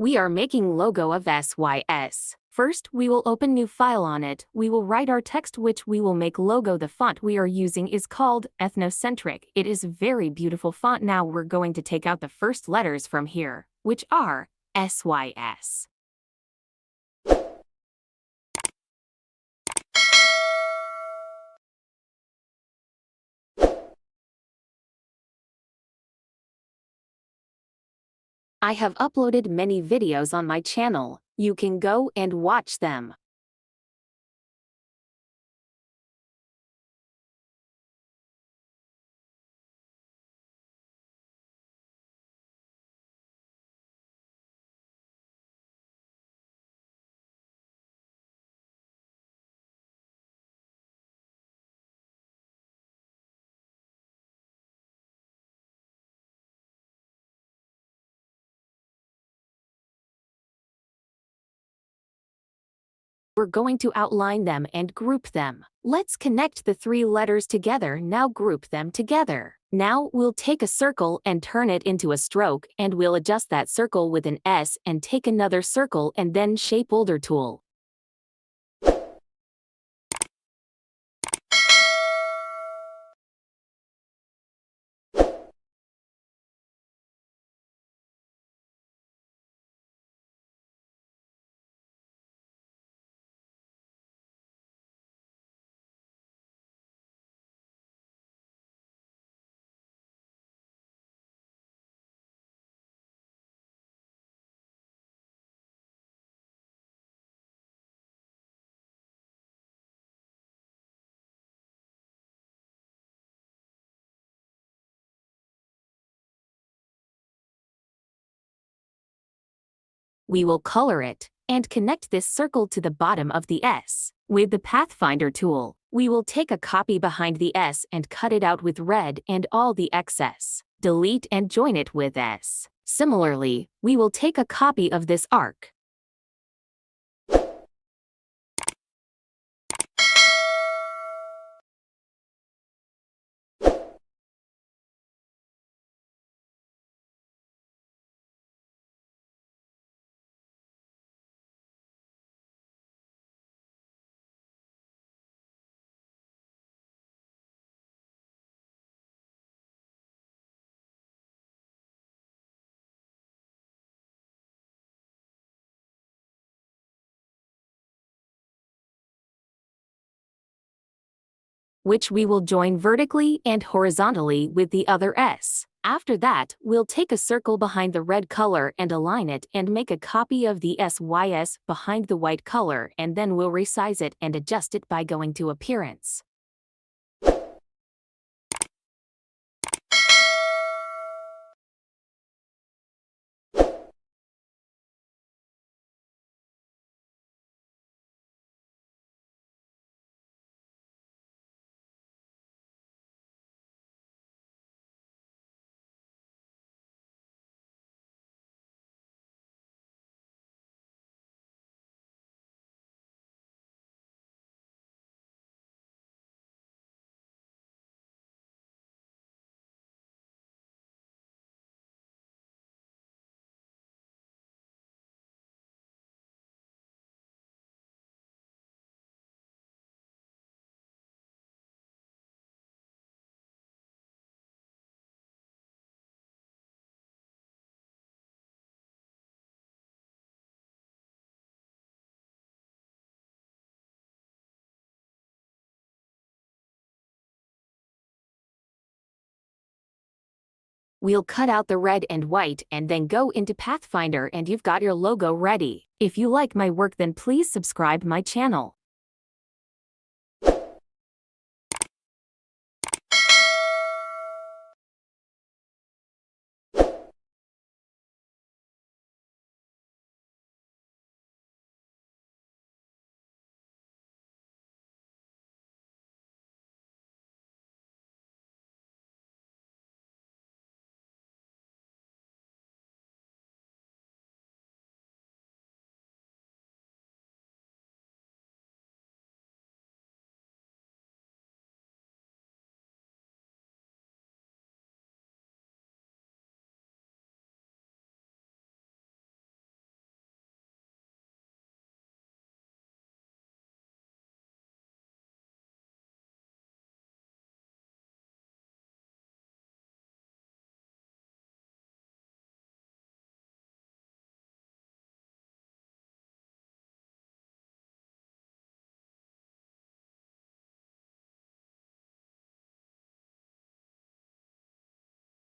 We are making logo of SYS. First, we will open new file on it. We will write our text which we will make logo. The font we are using is called Ethnocentric. It is very beautiful font. Now we're going to take out the first letters from here, which are SYS. I have uploaded many videos on my channel. You can go and watch them. We're going to outline them and group them. Let's connect the three letters together. Now group them together. Now we'll take a circle and turn it into a stroke, and we'll adjust that circle with an S and take another circle and then shape older tool. We will color it and connect this circle to the bottom of the S. With the Pathfinder tool, we will take a copy behind the S and cut it out with red and all the excess. Delete and join it with S. Similarly, we will take a copy of this arc. Which we will join vertically and horizontally with the other S. After that, we'll take a circle behind the red color and align it and make a copy of the SYS behind the white color, and then we'll resize it and adjust it by going to Appearance. We'll cut out the red and white and then go into Pathfinder, and you've got your logo ready. If you like my work, then please subscribe my channel.